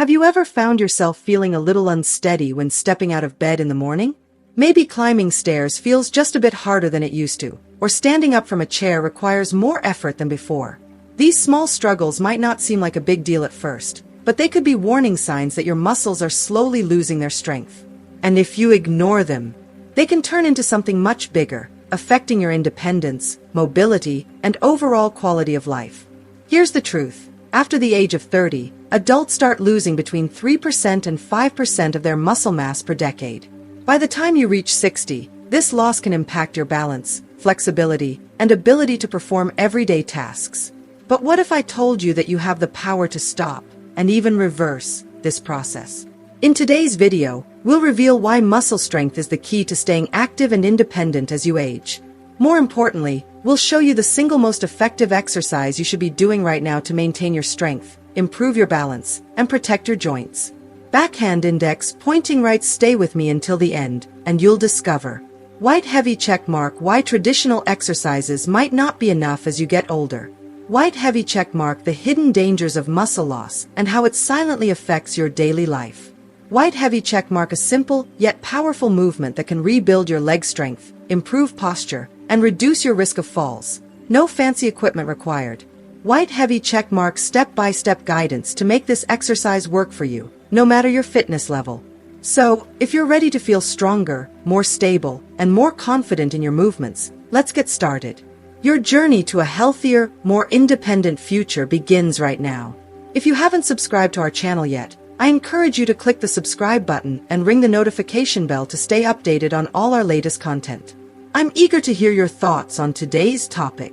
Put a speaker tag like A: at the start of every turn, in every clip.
A: Have you ever found yourself feeling a little unsteady when stepping out of bed in the morning? Maybe climbing stairs feels just a bit harder than it used to, or standing up from a chair requires more effort than before. These small struggles might not seem like a big deal at first, but they could be warning signs that your muscles are slowly losing their strength. And if you ignore them, they can turn into something much bigger, affecting your independence, mobility, and overall quality of life. Here's the truth. After the age of 30, adults start losing between 3% and 5% of their muscle mass per decade. By the time you reach 60, this loss can impact your balance, flexibility, and ability to perform everyday tasks. But what if I told you that you have the power to stop, and even reverse, this process? In today's video, we'll reveal why muscle strength is the key to staying active and independent as you age. More importantly, we'll show you the single most effective exercise you should be doing right now to maintain your strength, improve your balance, and protect your joints. Backhand index pointing right. Stay with me until the end, and you'll discover. White heavy check mark. Why traditional exercises might not be enough as you get older. White heavy check mark. The hidden dangers of muscle loss and how it silently affects your daily life. White heavy check mark. A simple yet powerful movement that can rebuild your leg strength, improve posture, and reduce your risk of falls. No fancy equipment required. White heavy check mark. Step-by-step guidance to make this exercise work for you, no matter your fitness level. So, if you're ready to feel stronger, more stable, and more confident in your movements, let's get started. Your journey to a healthier, more independent future begins right now. If you haven't subscribed to our channel yet, I encourage you to click the subscribe button and ring the notification bell to stay updated on all our latest content. I'm eager to hear your thoughts on today's topic.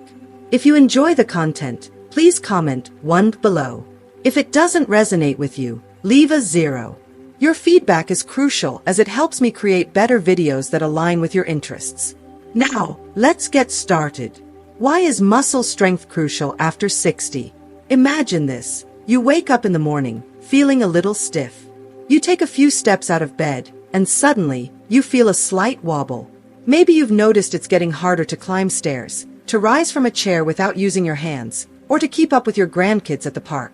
A: If you enjoy the content, please comment 1 below. If it doesn't resonate with you, leave a 0. Your feedback is crucial as it helps me create better videos that align with your interests. Now, let's get started. Why is muscle strength crucial after 60? Imagine this. You wake up in the morning, feeling a little stiff. You take a few steps out of bed, and suddenly, you feel a slight wobble. Maybe you've noticed it's getting harder to climb stairs, to rise from a chair without using your hands, or to keep up with your grandkids at the park.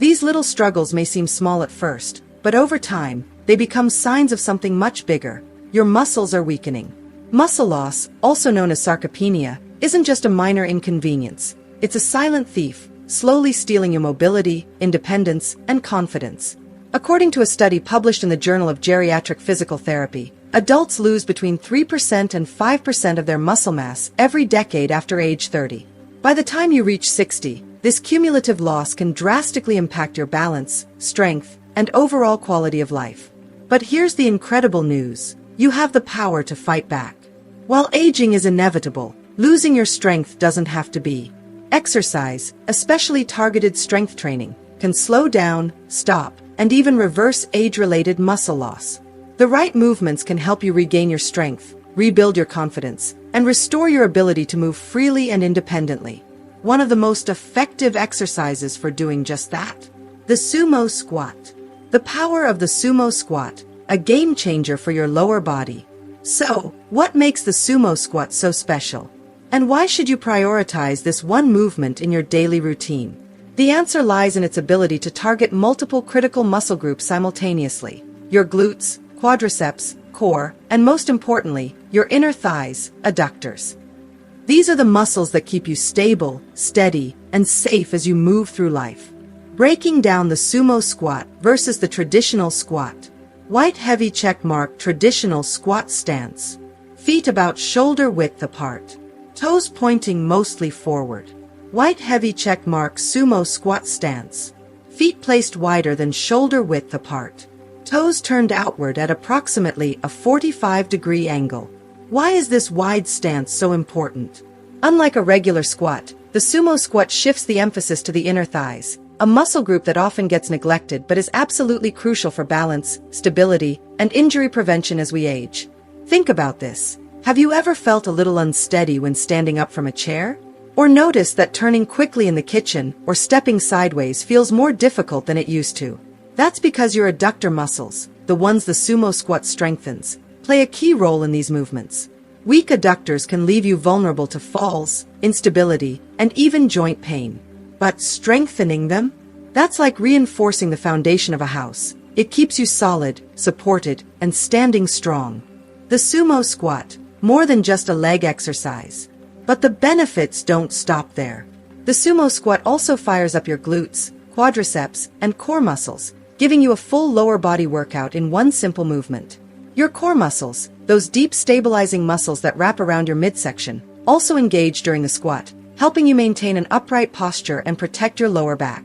A: These little struggles may seem small at first, but over time, they become signs of something much bigger. Your muscles are weakening. Muscle loss, also known as sarcopenia, isn't just a minor inconvenience. It's a silent thief, slowly stealing your mobility, independence, and confidence. According to a study published in the Journal of Geriatric Physical Therapy, adults lose between 3% and 5% of their muscle mass every decade after age 30. By the time you reach 60, this cumulative loss can drastically impact your balance, strength, and overall quality of life. But here's the incredible news. You have the power to fight back. While aging is inevitable, losing your strength doesn't have to be. Exercise, especially targeted strength training, can slow down, stop, and even reverse age-related muscle loss. The right movements can help you regain your strength, rebuild your confidence, and restore your ability to move freely and independently. One of the most effective exercises for doing just that. The sumo squat. The power of the sumo squat, a game changer for your lower body. So, what makes the sumo squat so special? And why should you prioritize this one movement in your daily routine? The answer lies in its ability to target multiple critical muscle groups simultaneously. Your glutes, quadriceps, core, and most importantly, your inner thighs, adductors. These are the muscles that keep you stable, steady, and safe as you move through life. Breaking down the sumo squat versus the traditional squat. White heavy check mark. Traditional squat stance. Feet about shoulder width apart. Toes pointing mostly forward. White heavy check mark. Sumo squat stance. Feet placed wider than shoulder width apart. Toes turned outward at approximately a 45-degree angle. Why is this wide stance so important? Unlike a regular squat, the sumo squat shifts the emphasis to the inner thighs, a muscle group that often gets neglected but is absolutely crucial for balance, stability, and injury prevention as we age. Think about this. Have you ever felt a little unsteady when standing up from a chair? Or noticed that turning quickly in the kitchen or stepping sideways feels more difficult than it used to? That's because your adductor muscles, the ones the sumo squat strengthens, play a key role in these movements. Weak adductors can leave you vulnerable to falls, instability, and even joint pain. But strengthening them? That's like reinforcing the foundation of a house. It keeps you solid, supported, and standing strong. The sumo squat, more than just a leg exercise. But the benefits don't stop there. The sumo squat also fires up your glutes, quadriceps, and core muscles, giving you a full lower body workout in one simple movement. Your core muscles, those deep stabilizing muscles that wrap around your midsection, also engage during the squat, helping you maintain an upright posture and protect your lower back.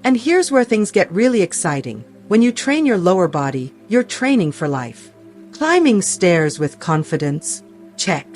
A: And here's where things get really exciting. When you train your lower body, you're training for life. Climbing stairs with confidence? Check.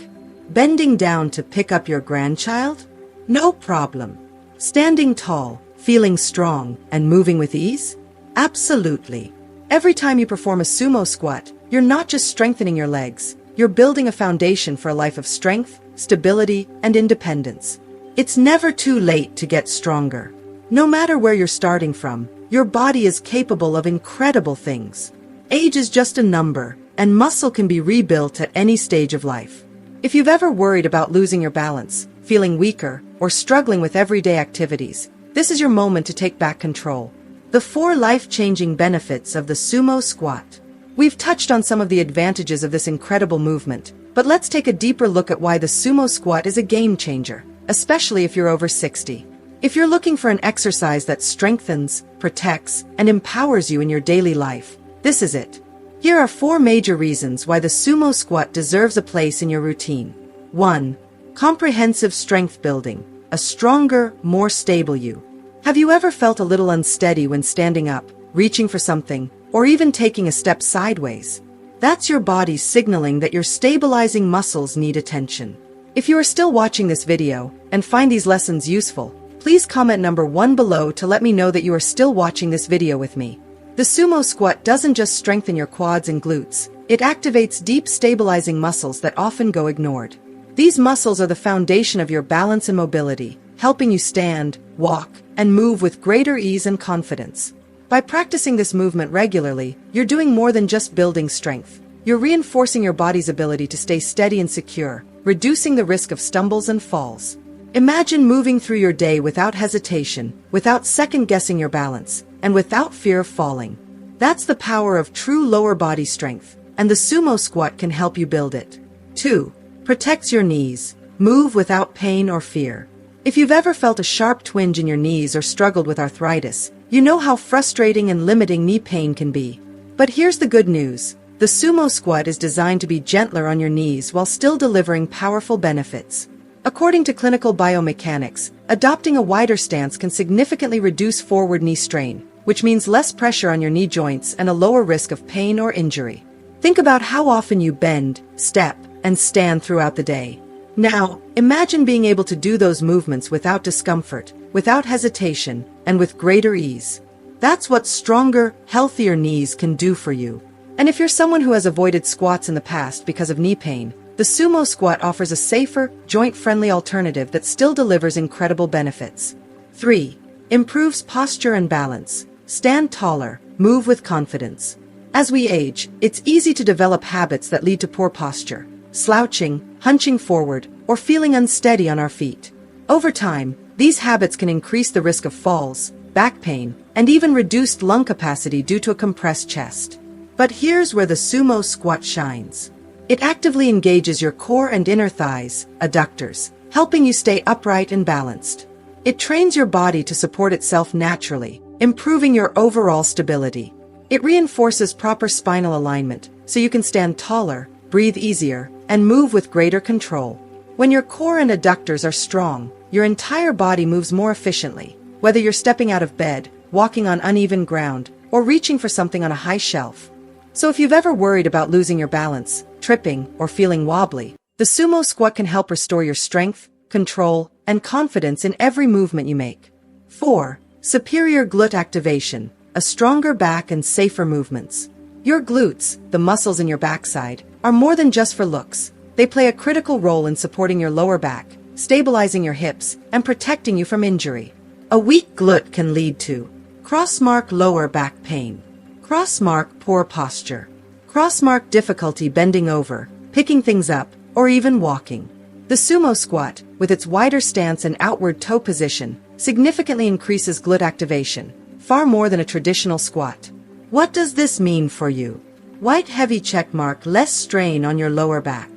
A: Bending down to pick up your grandchild? No problem. Standing tall, feeling strong, and moving with ease? Absolutely. Every time you perform a sumo squat, you're not just strengthening your legs, you're building a foundation for a life of strength, stability, and independence. It's never too late to get stronger. No matter where you're starting from, your body is capable of incredible things. Age is just a number, and muscle can be rebuilt at any stage of life. If you've ever worried about losing your balance, feeling weaker, or struggling with everyday activities, this is your moment to take back control. The 4 life-changing benefits of the sumo squat. We've touched on some of the advantages of this incredible movement, but let's take a deeper look at why the sumo squat is a game changer, especially if you're over 60. If you're looking for an exercise that strengthens, protects, and empowers you in your daily life, this is it. Here are 4 major reasons why the sumo squat deserves a place in your routine. 1. Comprehensive strength building. A stronger, more stable you. Have you ever felt a little unsteady when standing up, reaching for something, or even taking a step sideways? That's your body signaling that your stabilizing muscles need attention. If you are still watching this video and find these lessons useful, please comment number 1 below to let me know that you are still watching this video with me. The sumo squat doesn't just strengthen your quads and glutes, it activates deep stabilizing muscles that often go ignored. These muscles are the foundation of your balance and mobility, helping you stand, walk, and move with greater ease and confidence. By practicing this movement regularly, you're doing more than just building strength. You're reinforcing your body's ability to stay steady and secure, reducing the risk of stumbles and falls. Imagine moving through your day without hesitation, without second-guessing your balance, and without fear of falling. That's the power of true lower body strength, and the sumo squat can help you build it. 2. Protects your knees. Move without pain or fear. If you've ever felt a sharp twinge in your knees or struggled with arthritis, you know how frustrating and limiting knee pain can be. But here's the good news. The sumo squat is designed to be gentler on your knees while still delivering powerful benefits. According to clinical biomechanics, adopting a wider stance can significantly reduce forward knee strain, which means less pressure on your knee joints and a lower risk of pain or injury. Think about how often you bend, step, and stand throughout the day. Now, imagine being able to do those movements without discomfort, without hesitation, and with greater ease. That's what stronger, healthier knees can do for you. And if you're someone who has avoided squats in the past because of knee pain, the sumo squat offers a safer, joint-friendly alternative that still delivers incredible benefits. 3. Improves posture and balance. Stand taller, move with confidence. As we age, it's easy to develop habits that lead to poor posture, slouching, hunching forward, or feeling unsteady on our feet. Over time, these habits can increase the risk of falls, back pain, and even reduced lung capacity due to a compressed chest. But here's where the sumo squat shines. It actively engages your core and inner thighs, adductors, helping you stay upright and balanced. It trains your body to support itself naturally, improving your overall stability. It reinforces proper spinal alignment, so you can stand taller, breathe easier, and move with greater control. When your core and adductors are strong, your entire body moves more efficiently, whether you're stepping out of bed, walking on uneven ground, or reaching for something on a high shelf. So if you've ever worried about losing your balance, tripping, or feeling wobbly, the sumo squat can help restore your strength, control, and confidence in every movement you make. 4. Superior glute activation. A stronger back and safer movements. Your glutes, the muscles in your backside, are more than just for looks. They play a critical role in supporting your lower back, stabilizing your hips, and protecting you from injury. A weak glute can lead to crossmark lower back pain, crossmark poor posture, crossmark difficulty bending over, picking things up, or even walking. The sumo squat, with its wider stance and outward toe position, significantly increases glute activation, far more than a traditional squat. What does this mean for you? White heavy checkmark, less strain on your lower back.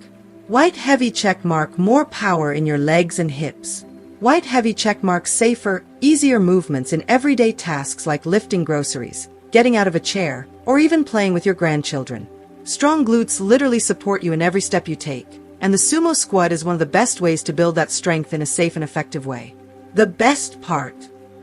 A: White heavy checkmark, more power in your legs and hips. White heavy checkmark, safer, easier movements in everyday tasks like lifting groceries, getting out of a chair, or even playing with your grandchildren. Strong glutes literally support you in every step you take, and the sumo squat is one of the best ways to build that strength in a safe and effective way. The best part: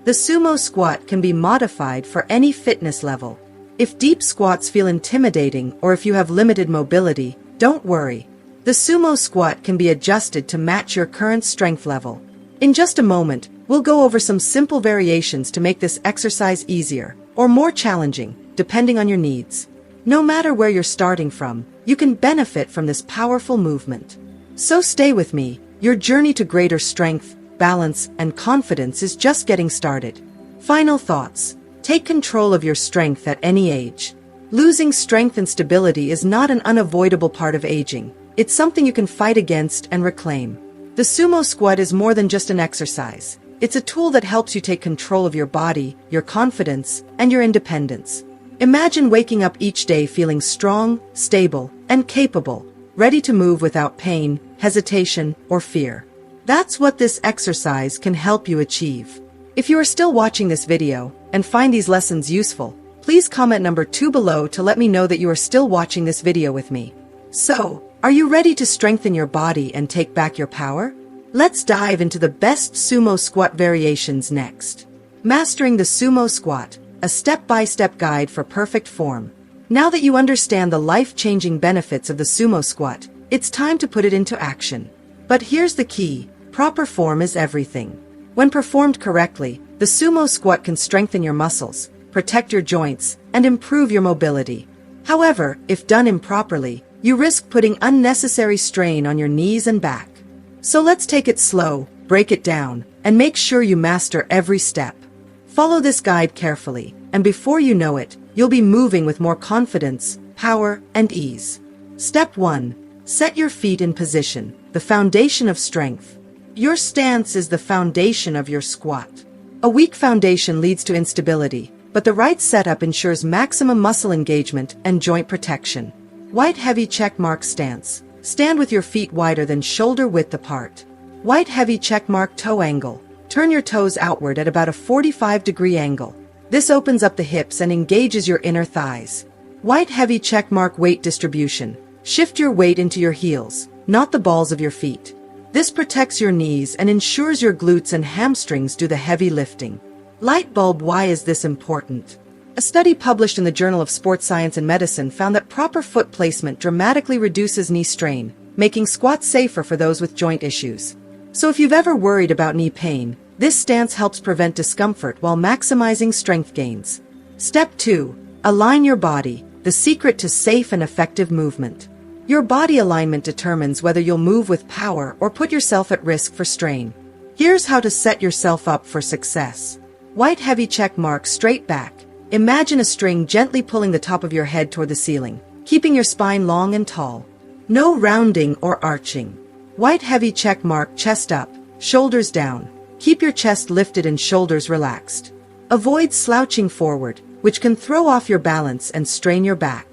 A: the sumo squat can be modified for any fitness level. If deep squats feel intimidating or if you have limited mobility, don't worry. The sumo squat can be adjusted to match your current strength level. In just a moment, we'll go over some simple variations to make this exercise easier or more challenging, depending on your needs. No matter where you're starting from, you can benefit from this powerful movement. So stay with me. Your journey to greater strength, balance, and confidence is just getting started. Final thoughts. Take control of your strength at any age. Losing strength and stability is not an unavoidable part of aging. It's something you can fight against and reclaim. The sumo squat is more than just an exercise. It's a tool that helps you take control of your body, your confidence, and your independence. Imagine waking up each day feeling strong, stable, and capable, ready to move without pain, hesitation, or fear. That's what this exercise can help you achieve. If you are still watching this video and find these lessons useful, please comment number 2 below to let me know that you are still watching this video with me. So, are you ready to strengthen your body and take back your power? Let's dive into the best sumo squat variations next. Mastering the sumo squat, a step-by-step guide for perfect form. Now that you understand the life-changing benefits of the sumo squat, it's time to put it into action. But here's the key: proper form is everything. When performed correctly, the sumo squat can strengthen your muscles, protect your joints, and improve your mobility. However, if done improperly, you risk putting unnecessary strain on your knees and back. So let's take it slow, break it down, and make sure you master every step. Follow this guide carefully, and before you know it, you'll be moving with more confidence, power, and ease. Step 1. Set your feet in position, the foundation of strength. Your stance is the foundation of your squat. A weak foundation leads to instability, but the right setup ensures maximum muscle engagement and joint protection. White heavy checkmark stance. Stand with your feet wider than shoulder width apart. White heavy checkmark toe angle. Turn your toes outward at about a 45-degree angle. This opens up the hips and engages your inner thighs. White heavy checkmark weight distribution. Shift your weight into your heels, not the balls of your feet. This protects your knees and ensures your glutes and hamstrings do the heavy lifting. Light bulb. Why is this important? A study published in the Journal of Sports Science and Medicine found that proper foot placement dramatically reduces knee strain, making squats safer for those with joint issues. So if you've ever worried about knee pain, this stance helps prevent discomfort while maximizing strength gains. Step 2. Align your body, the secret to safe and effective movement. Your body alignment determines whether you'll move with power or put yourself at risk for strain. Here's how to set yourself up for success. White heavy checkmark, straight back. Imagine a string gently pulling the top of your head toward the ceiling, keeping your spine long and tall. No rounding or arching. White heavy checkmark, chest up, shoulders down. Keep your chest lifted and shoulders relaxed. Avoid slouching forward, which can throw off your balance and strain your back.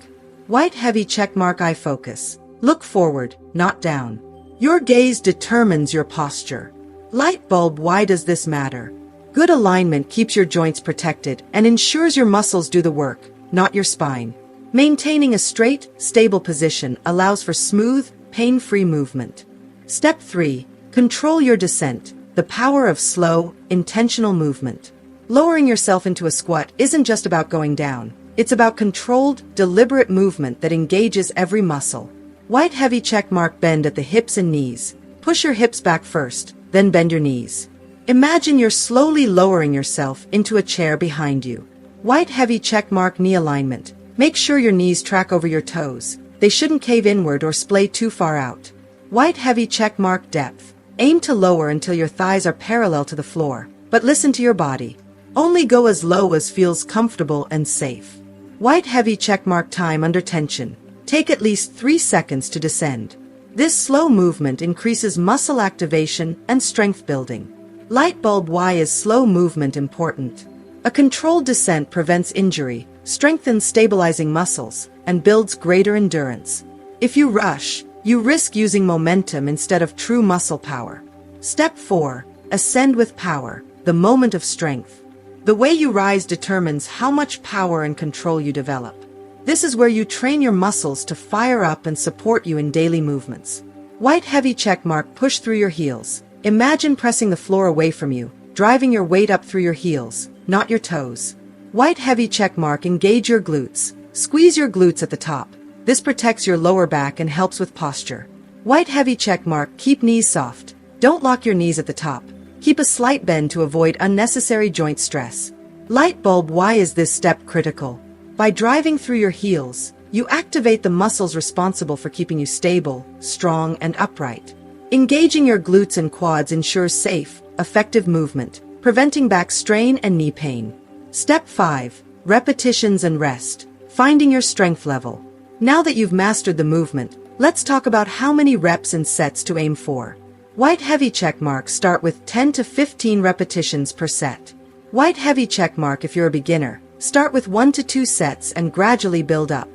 A: White heavy checkmark, eye focus. Look forward, not down. Your gaze determines your posture. Light bulb. Why does this matter? Good alignment keeps your joints protected and ensures your muscles do the work, not your spine. Maintaining a straight, stable position allows for smooth, pain-free movement. Step 3. Control your descent, the power of slow, intentional movement. Lowering yourself into a squat isn't just about going down. It's about controlled, deliberate movement that engages every muscle. White heavy checkmark, bend at the hips and knees. Push your hips back first, then bend your knees. Imagine you're slowly lowering yourself into a chair behind you. White heavy checkmark, knee alignment. Make sure your knees track over your toes. They shouldn't cave inward or splay too far out. White heavy checkmark, depth. Aim to lower until your thighs are parallel to the floor, but listen to your body. Only go as low as feels comfortable and safe. White heavy checkmark, time under tension. Take at least 3 seconds to descend. This slow movement increases muscle activation and strength building. Light bulb. Why is slow movement important? A controlled descent prevents injury, strengthens stabilizing muscles, and builds greater endurance. If you rush, you risk using momentum instead of true muscle power. Step 4. Ascend with power, the moment of strength. The way you rise determines how much power and control you develop. This is where you train your muscles to fire up and support you in daily movements. White heavy checkmark, push through your heels. Imagine pressing the floor away from you, driving your weight up through your heels, not your toes. White heavy checkmark, engage your glutes. Squeeze your glutes at the top. This protects your lower back and helps with posture. White heavy checkmark, keep knees soft. Don't lock your knees at the top. Keep a slight bend to avoid unnecessary joint stress. Light bulb, why is this step critical? By driving through your heels, you activate the muscles responsible for keeping you stable, strong, and upright. Engaging your glutes and quads ensures safe, effective movement, preventing back strain and knee pain. Step 5. Repetitions and rest. Finding your strength level. Now that you've mastered the movement, let's talk about how many reps and sets to aim for. White heavy checkmark, start with 10 to 15 repetitions per set. White heavy checkmark, if you're a beginner, start with 1 to 2 sets and gradually build up.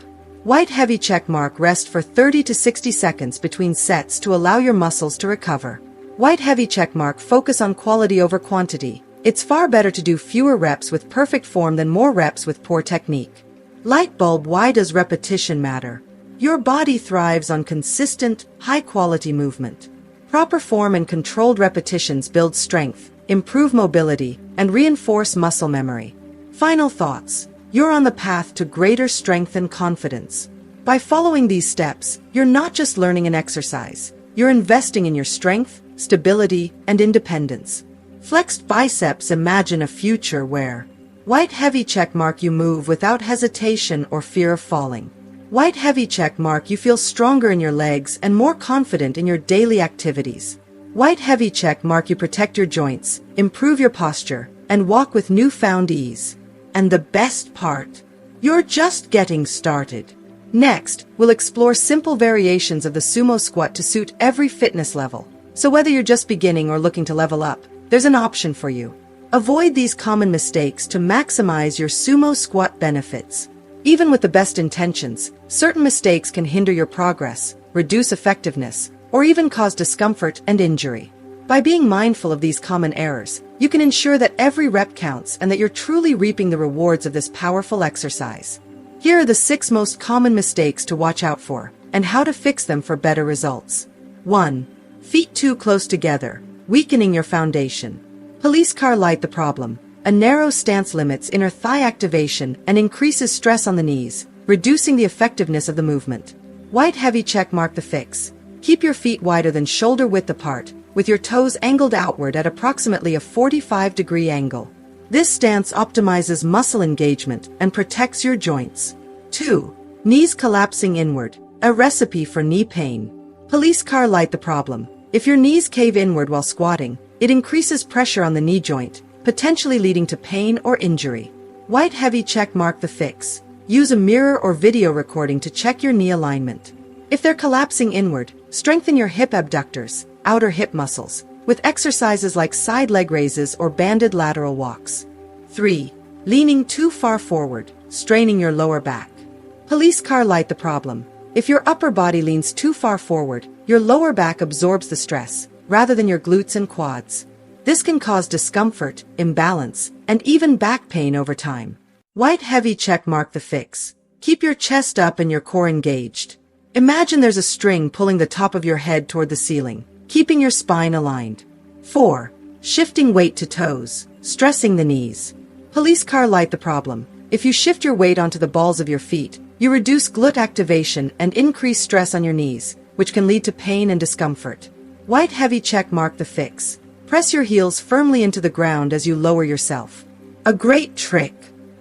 A: White heavy checkmark, rest for 30 to 60 seconds between sets to allow your muscles to recover. White heavy checkmark, focus on quality over quantity. It's far better to do fewer reps with perfect form than more reps with poor technique. Light bulb, why does repetition matter? Your body thrives on consistent, high-quality movement. Proper form and controlled repetitions build strength, improve mobility, and reinforce muscle memory. Final thoughts. You're on the path to greater strength and confidence. By following these steps, you're not just learning an exercise. You're investing in your strength, stability, and independence. Flexed biceps, imagine a future where white heavy checkmark, you move without hesitation or fear of falling. White heavy checkmark, you feel stronger in your legs and more confident in your daily activities. White heavy checkmark, you protect your joints, improve your posture, and walk with newfound ease. And the best part, you're just getting started. Next, we'll explore simple variations of the sumo squat to suit every fitness level. So whether you're just beginning or looking to level up, there's an option for you. Avoid these common mistakes to maximize your sumo squat benefits. Even with the best intentions, certain mistakes can hinder your progress, reduce effectiveness, or even cause discomfort and injury. By being mindful of these common errors, you can ensure that every rep counts and that you're truly reaping the rewards of this powerful exercise. Here are the 6 most common mistakes to watch out for, and how to fix them for better results. 1. Feet too close together, weakening your foundation. Police car, light the problem. A narrow stance limits inner thigh activation and increases stress on the knees, reducing the effectiveness of the movement. White heavy checkmark, the fix. Keep your feet wider than shoulder width apart, with your toes angled outward at approximately a 45-degree angle. This stance optimizes muscle engagement and protects your joints. 2. Knees collapsing inward, a recipe for knee pain. Police car, light the problem. If your knees cave inward while squatting, it increases pressure on the knee joint, potentially leading to pain or injury. White heavy checkmark, the fix. Use a mirror or video recording to check your knee alignment. If they're collapsing inward, strengthen your hip abductors, outer hip muscles, with exercises like side leg raises or banded lateral walks. 3. Leaning too far forward, straining your lower back. Police car, light the problem. If your upper body leans too far forward, your lower back absorbs the stress, rather than your glutes and quads. This can cause discomfort, imbalance, and even back pain over time. White heavy checkmark, the fix. Keep your chest up and your core engaged. Imagine there's a string pulling the top of your head toward the ceiling, keeping your spine aligned. 4. Shifting weight to toes, stressing the knees. Police car, light the problem. If you shift your weight onto the balls of your feet, you reduce glute activation and increase stress on your knees, which can lead to pain and discomfort. White heavy checkmark, the fix. Press your heels firmly into the ground as you lower yourself. A great trick.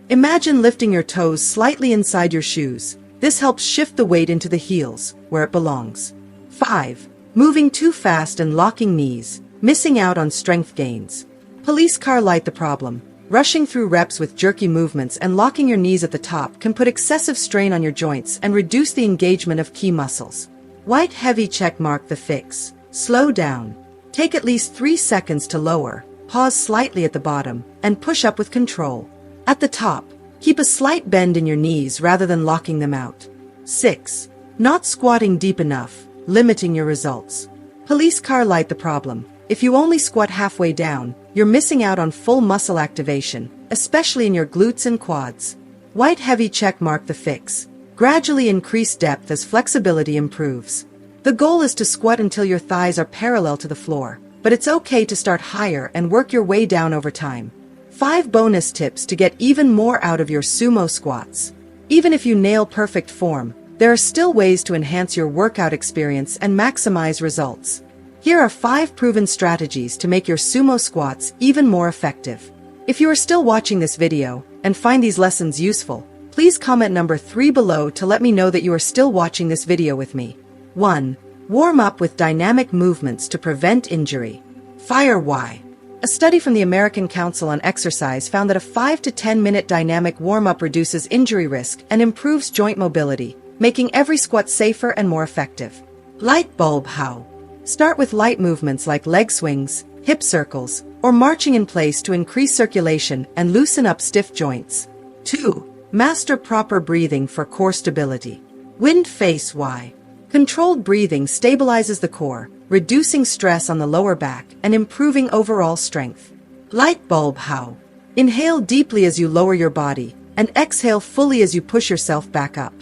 A: Imagine lifting your toes slightly inside your shoes. This helps shift the weight into the heels, where it belongs. 5. Moving too fast and locking knees, missing out on strength gains. Police car, light the problem. Rushing through reps with jerky movements and locking your knees at the top can put excessive strain on your joints and reduce the engagement of key muscles. White heavy checkmark, the fix. Slow down. Take at least 3 seconds to lower, pause slightly at the bottom, and push up with control. At the top, keep a slight bend in your knees rather than locking them out. 6. Not squatting deep enough, limiting your results. Police car light the problem. If you only squat halfway down, you're missing out on full muscle activation, especially in your glutes and quads. White heavy check mark the fix. Gradually increase depth as flexibility improves. The goal is to squat until your thighs are parallel to the floor, but it's okay to start higher and work your way down over time. 5 bonus tips to get even more out of your sumo squats. Even if you nail perfect form, there are still ways to enhance your workout experience and maximize results. Here are 5 proven strategies to make your sumo squats even more effective. If you are still watching this video and find these lessons useful, please comment number 3 below to let me know that you are still watching this video with me. 1. Warm up with dynamic movements to prevent injury. Fire why? A study from the American Council on Exercise found that a 5 to 10 minute dynamic warm-up reduces injury risk and improves joint mobility, making every squat safer and more effective. Light bulb how? Start with light movements like leg swings, hip circles, or marching in place to increase circulation and loosen up stiff joints. 2. Master proper breathing for core stability. Wind face why? Controlled breathing stabilizes the core, reducing stress on the lower back and improving overall strength. Light bulb how? Inhale deeply as you lower your body, and exhale fully as you push yourself back up.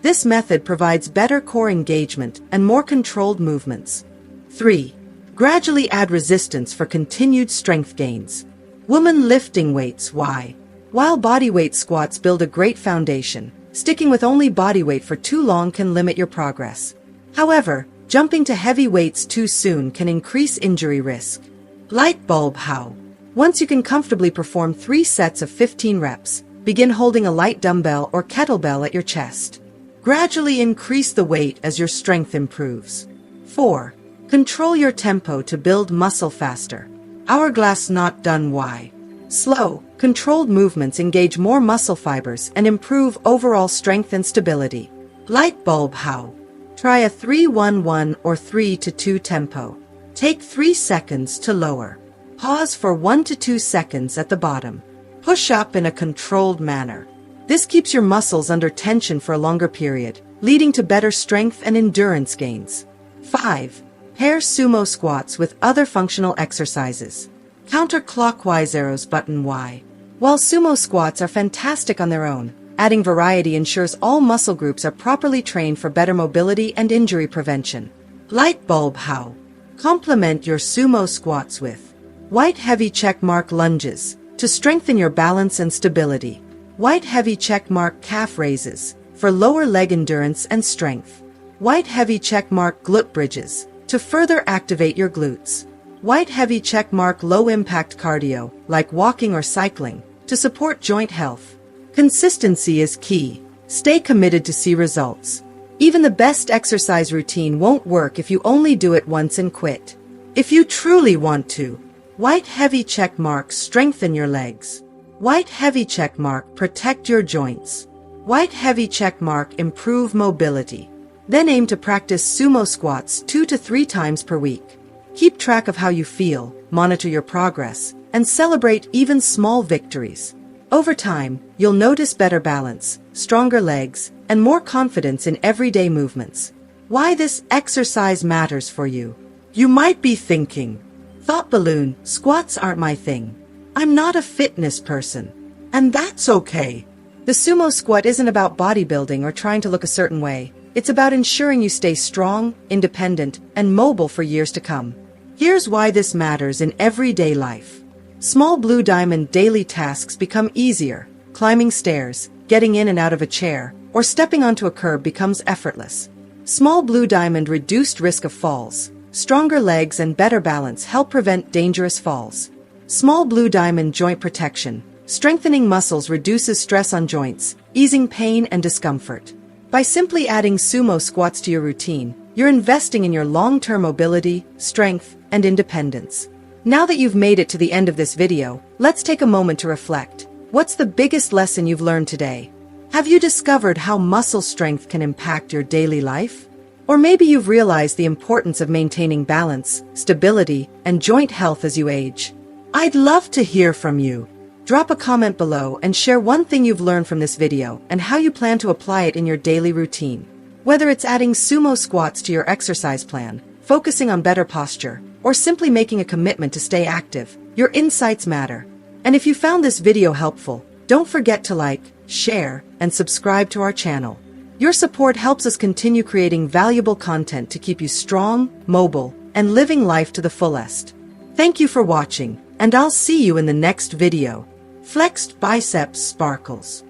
A: This method provides better core engagement and more controlled movements. 3. Gradually add resistance for continued strength gains. Woman lifting weights why? While bodyweight squats build a great foundation, sticking with only bodyweight for too long can limit your progress. However, jumping to heavy weights too soon can increase injury risk. Light bulb how? Once you can comfortably perform 3 sets of 15 reps, begin holding a light dumbbell or kettlebell at your chest. Gradually increase the weight as your strength improves. 4. Control your tempo to build muscle faster. Hourglass not done why? Slow, controlled movements engage more muscle fibers and improve overall strength and stability. Light bulb how? Try a 3-1-1 or 3-2 tempo. Take 3 seconds to lower. Pause for 1 to 2 seconds at the bottom. Push up in a controlled manner. This keeps your muscles under tension for a longer period, leading to better strength and endurance gains. 5. Pair sumo squats with other functional exercises. Counterclockwise arrows button why? While sumo squats are fantastic on their own, adding variety ensures all muscle groups are properly trained for better mobility and injury prevention. Light bulb how? Complement your sumo squats with white heavy check mark lunges to strengthen your balance and stability. White heavy check mark calf raises for lower leg endurance and strength. White heavy check mark glute bridges to further activate your glutes. White heavy check mark low impact cardio like walking or cycling to support joint health. Consistency is key. Stay committed to see results. Even the best exercise routine won't work if you only do it once and quit. If you truly want to, white heavy check mark strengthen your legs. White heavy check mark protect your joints. White heavy check mark improve mobility. Then aim to practice sumo squats 2 to 3 times per week. Keep track of how you feel, monitor your progress, and celebrate even small victories. Over time, you'll notice better balance, stronger legs, and more confidence in everyday movements. Why this exercise matters for you? You might be thinking, thought balloon, squats aren't my thing. I'm not a fitness person. And that's okay. The sumo squat isn't about bodybuilding or trying to look a certain way. It's about ensuring you stay strong, independent, and mobile for years to come. Here's why this matters in everyday life. Small blue diamond daily tasks become easier. Climbing stairs, getting in and out of a chair, or stepping onto a curb becomes effortless. Small blue diamond reduced risk of falls. Stronger legs and better balance help prevent dangerous falls. Small blue diamond joint protection. Strengthening muscles reduces stress on joints, easing pain and discomfort. By simply adding sumo squats to your routine, you're investing in your long-term mobility, strength, and independence. Now that you've made it to the end of this video, let's take a moment to reflect. What's the biggest lesson you've learned today? Have you discovered how muscle strength can impact your daily life? Or maybe you've realized the importance of maintaining balance, stability, and joint health as you age. I'd love to hear from you. Drop a comment below and share one thing you've learned from this video and how you plan to apply it in your daily routine. Whether it's adding sumo squats to your exercise plan, focusing on better posture, or simply making a commitment to stay active, your insights matter. And if you found this video helpful, don't forget to like, share, and subscribe to our channel. Your support helps us continue creating valuable content to keep you strong, mobile, and living life to the fullest. Thank you for watching, and I'll see you in the next video. Flexed biceps sparkles.